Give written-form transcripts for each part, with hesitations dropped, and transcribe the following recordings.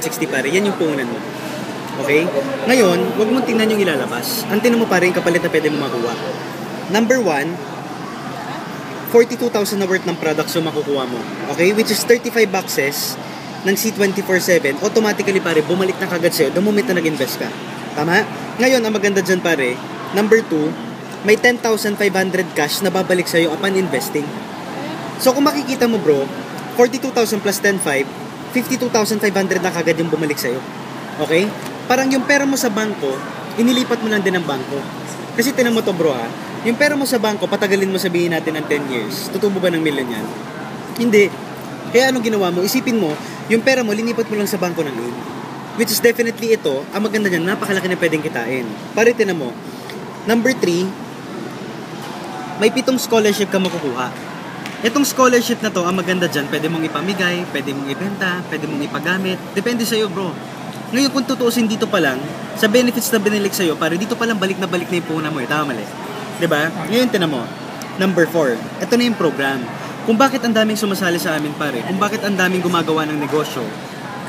60 pare, yan yung puhunan mo. Okay? Ngayon, wag mong tingnan yung ilalabas. Ang tingnan mo pare yung kapalit na pwede mo makuha. Number 1, 42,000 na worth ng products yung makukuha mo. Okay? Which is 35 boxes ng C24/7. Automatically pare, bumalik na kagad sa'yo the moment na nag-invest ka. Tama? Ngayon, ang maganda dyan pare, number 2, may 10,500 cash na babalik sa'yo upon investing. So kung makikita mo bro, 42,000 plus 10,500, 52,500 na kagad yung bumalik sa'yo. Okay? Parang yung pera mo sa bangko, inilipat mo lang din ng bangko. Kasi tinan mo to bro ha, yung pera mo sa bangko, patagalin mo sabihin natin ng 10 years, tutubo ba ng milyon yan? Hindi. Kaya anong ginawa mo? Isipin mo, yung pera mo, linipat mo lang sa bangko ng loan. Which is definitely ito, ang maganda dyan, napakalaki na pwedeng kitain. Pare tinan mo, number 3, may 7 scholarship ka makukuha. Itong scholarship na to, ang maganda dyan, pwede mong ipamigay, pwede mong ibenta, pwede mong ipagamit, depende sa'yo bro. Ngayon kung tutuusin dito pa lang, sa benefits na binilik sa'yo, pare dito pa lang balik na yung puhunan mo tama mali. Diba? Ngayon tinan mo, number 4, ito na yung program. Kung bakit ang daming sumasali sa amin pare, kung bakit ang daming gumagawa ng negosyo,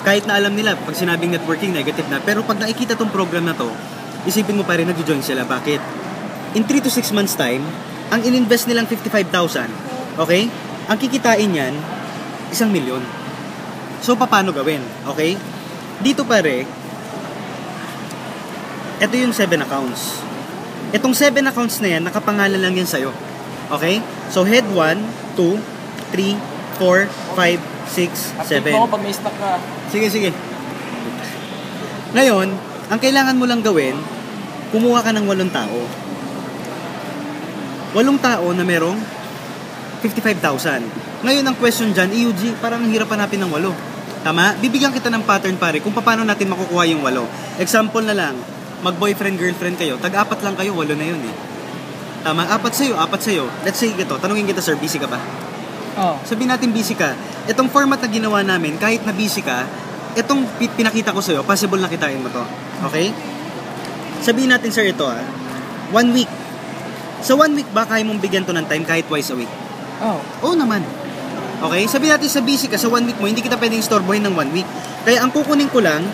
kahit na alam nila, pag sinabing networking, negative na, pero pag nakikita tong program na to, isipin mo pare, nag-join sila. Bakit? In 3 to 6 months time, ang in-invest nilang 55,000, okay? Ang kikitain yan, 1,000,000. So, paano gawin? Okay? Dito pare, ito yung 7 accounts. Itong 7 accounts na yan, nakapangalan lang yan sa'yo. Okay? So, head 1, 2, 3, 4, 5, 6, 7. Ako pag may stock ka. Sige. Ngayon, ang kailangan mo lang gawin, kumuha ka ng 8 tao. 8 tao na merong 55,000. Ngayon, ang question dyan, EUG, parang hirap hanapin ng 8. Tama? Bibigyan kita ng pattern pare kung paano natin makukuha yung 8. Example na lang, mag-boyfriend, girlfriend kayo, tag-4 lang kayo, 8 na yun eh. Tama? 4 sa'yo. Let's say ito, tanungin kita sir, busy ka ba? Oh. Sabihin natin busy ka. Itong format na ginawa namin, kahit na busy ka, itong pinakita ko sa'yo, possible na kitain mo to. Okay? Sabihin natin sir ito 1 week. Sa 1 week ba kaya mong bigyan to ng time kahit twice a week? Oh. Oo naman. Okay? Sabihin natin sa busy ka, sa 1 week mo, hindi kita pwedeng istorbohin ng 1 week. Kaya ang kukunin ko lang,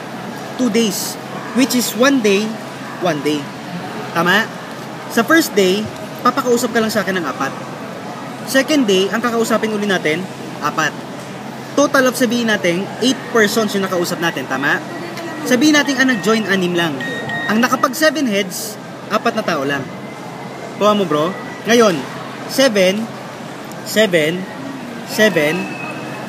2 days. Which is 1 day, 1 day. Tama? Sa first day, papakausap ka lang sa akin ng 4. Second day, ang kakausapin uli natin, 4. Total of sabihin natin, 8 persons yung nakausap natin. Tama? Sabihin natin ang nag-join 6 lang. Ang nakapag 7 heads, 4 na tao lang. Kuha mo bro. Ngayon, 7, 7, 7,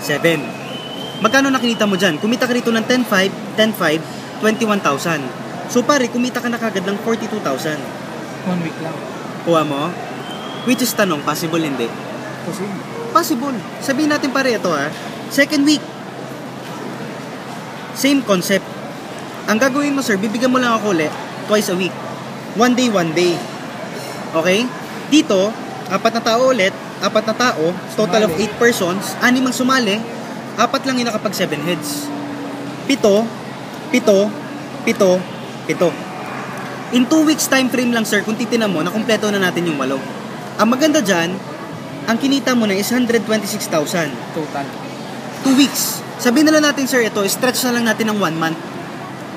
7. Magkano nakinita mo dyan? Kumita ka rito ng 10,500, 10,500, 21,000. So pare, kumita ka na kagad ng 42,000. 1 week lang. Kuha mo? Which is tanong, possible hindi? Possible. Sabihin natin pare ito second week. Same concept. Ang gagawin mo sir, bibigyan mo lang ako ulit twice a week. 1 day, 1 day. Okay? Dito, 4 na tao ulit, 4 na tao, total of 8 persons, 6 ang sumali, 4 lang yung nakapag 7 heads. 7, 7, 7, 7. In 2 weeks time frame lang sir, kung titinan mo, nakumpleto na natin yung 8. Ang maganda dyan, ang kinita mo na is 126,000. Total. 2 weeks. Sabihin na lang natin sir, ito, stretch na lang natin ng 1 month.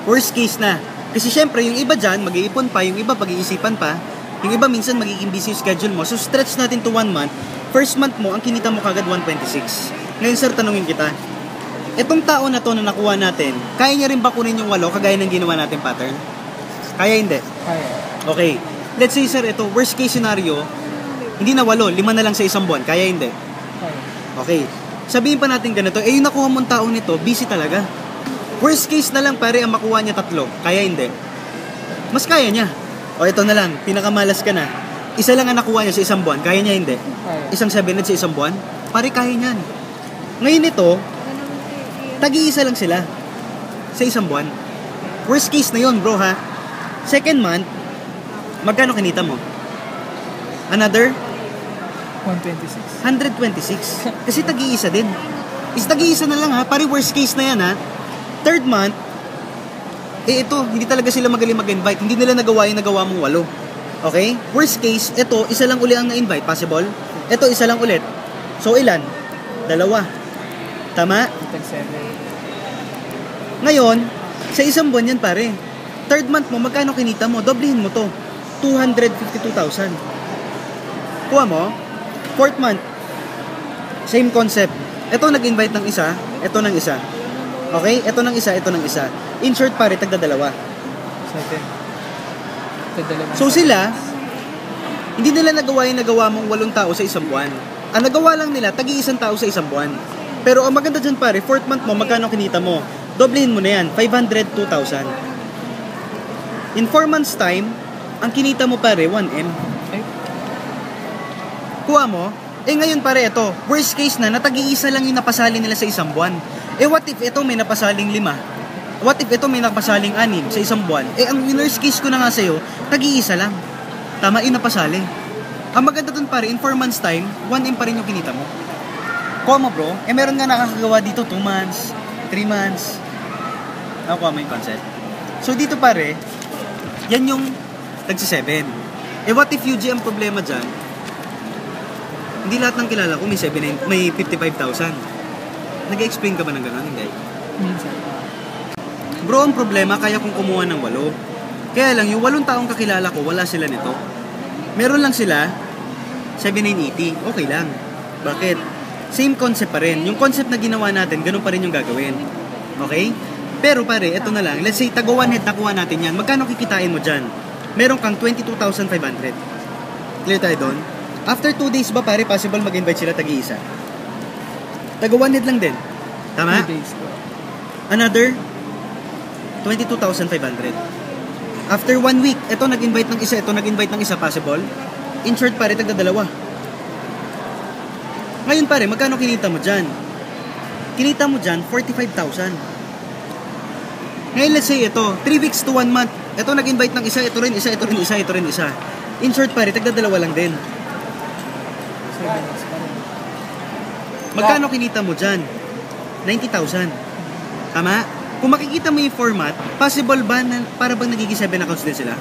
Worst case na. Kasi syempre, yung iba dyan, mag-iipon pa, yung iba pag-iisipan pa, yung iba minsan magiging busy schedule mo. So stretch natin to 1 month. First month mo, ang kinita mo kagad 126. Ngayon sir, tanungin kita. Itong tao na to na nakuha natin, kaya niya rin ba kunin yung 8 kagaya ng ginawa natin pattern? Kaya hindi? Kaya. Okay. Let's say sir, ito, worst case scenario, hindi na 8, 5 na lang sa isang buwan. Kaya hindi? Kaya. Okay. Sabihin pa natin ganito, yung nakuha mong tao nito, busy talaga. Worst case na lang pare ang makuha niya 3. Kaya hindi? Mas kaya niya. O ito na lang, pinakamalas ka na. Isa lang ang nakuha niya sa isang buwan, kaya niya hindi? Kaya. Isang 7 heads sa isang buwan? Pare, kaya niyan. Ngayon ito, tag-iisa lang sila sa isang buwan. Worst case na yun, bro ha. Second month, magkano kinita mo? Another? 126. 126. Kasi tag-iisa din. Is tag-iisa na lang ha. Pare, worst case na yan ha. Third month, ito, hindi talaga sila magaling mag-invite. Hindi nila nagawa yung nagawa mong 8. Okay? Worst case, ito, isa lang uli ang na-invite. Possible? Ito, isa lang ulit. So, ilan? 2. Tama? Tag 7. Ngayon, sa isang buwan yan pare. Third month mo, magkano kinita mo? Doblehin mo to. 252,000. Kuha mo? Fourth month, same concept. Ito nag-invite ng isa, ito ng isa. Okay? Ito ng isa, ito ng isa. In short pare, tagda dalawa. 7. So sila, hindi nila nagawa yung nagawa mong 8 tao sa isang buwan. Ang nagawa lang nila, tagi-1 tao sa isang buwan. Pero ang maganda dyan pare, fourth month mo, magkano kinita mo? Doblehin mo na yan, 502,000. In 4 months time, ang kinita mo pare, 1M. Kuha mo, ngayon pare, ito, worst case na, natagi-isa lang yung napasali nila sa isang buwan. What if ito may napasaling 5? What if ito may napasaling 6 sa isang buwan? Ang worst case ko na nga sa'yo, tagi-isa lang. Tama, yung napasali. Ang maganda dun pare, in 4 months time, 1M pa rin yung kinita mo. Kuha mo bro, meron nga nakakagawa dito 2 months, 3 months. Nakuha mo yung concept. So dito pare, yan yung tagsi 7. What if UG ang problema dyan? Hindi lahat ng kilala ko may 55,000. Nag-explain ka ba ng gano'n? Hindi. Minsan. Bro, ang problema, kaya kong kumuha ng 8. Kaya lang, yung 8 taong kakilala ko, wala sila nito. Meron lang sila, 7980. Okay lang. Bakit? Same concept pa rin. Yung concept na ginawa natin, ganun pa rin yung gagawin. Okay? Pero pare, eto na lang. Let's say, taga 1 head nakuha natin yan. Magkano kikitain mo dyan? Meron kang 22,500. Clear tayo doon? After 2 days ba pare, possible mag-invite sila tagi-isa? Taga 1 head lang din. Tama? 2 days. Another 22,500. After 1 week, ito nag-invite ng isa, ito nag-invite ng isa, possible? In short pare, tagda dalawa. Ngayon pare, magkano kinita mo dyan? Kinita mo dyan, 45,000. Ngayon let's say ito, 3 weeks to 1 month. Ito nag-invite ng isa, ito rin isa, ito rin isa, ito rin isa. In short pare, tagda dalawa lang din. 7 days pa rin. Magkano kinita mo dyan? 90,000. Tama? Kung makikita mo yung format, possible ba na para bang nagiging 7 accounts din sila?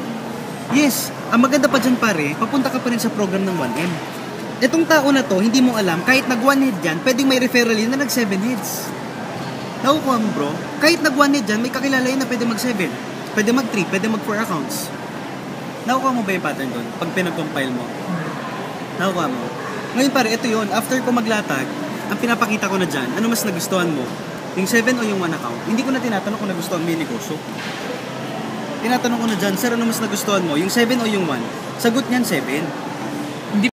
Yes. Ang maganda pa dyan pare, papunta ka pa rin sa program ng 1M. Etong tao na to, hindi mo alam, kahit nag 1 head dyan, pwedeng may referral yun na nag 7 heads. Nakukuha mo bro, kahit nag 1 head dyan, may kakilala yun na pwede mag 7. Pwede mag 3, pwede mag 4 accounts. Nakukuha mo ba yung pattern doon? Pag pinag-compile mo. Nakukuha mo. Ngayon pare, ito yun. After ko maglatag, ang pinapakita ko na dyan, ano mas nagustuhan mo? Yung 7 o yung 1 account? Hindi ko na tinatanong kung nagustuhan mo yung negosyo. Tinatanong ko na dyan, sir, ano mas nagustuhan mo? Yung 7 o yung 1? Sagot niyan, 7.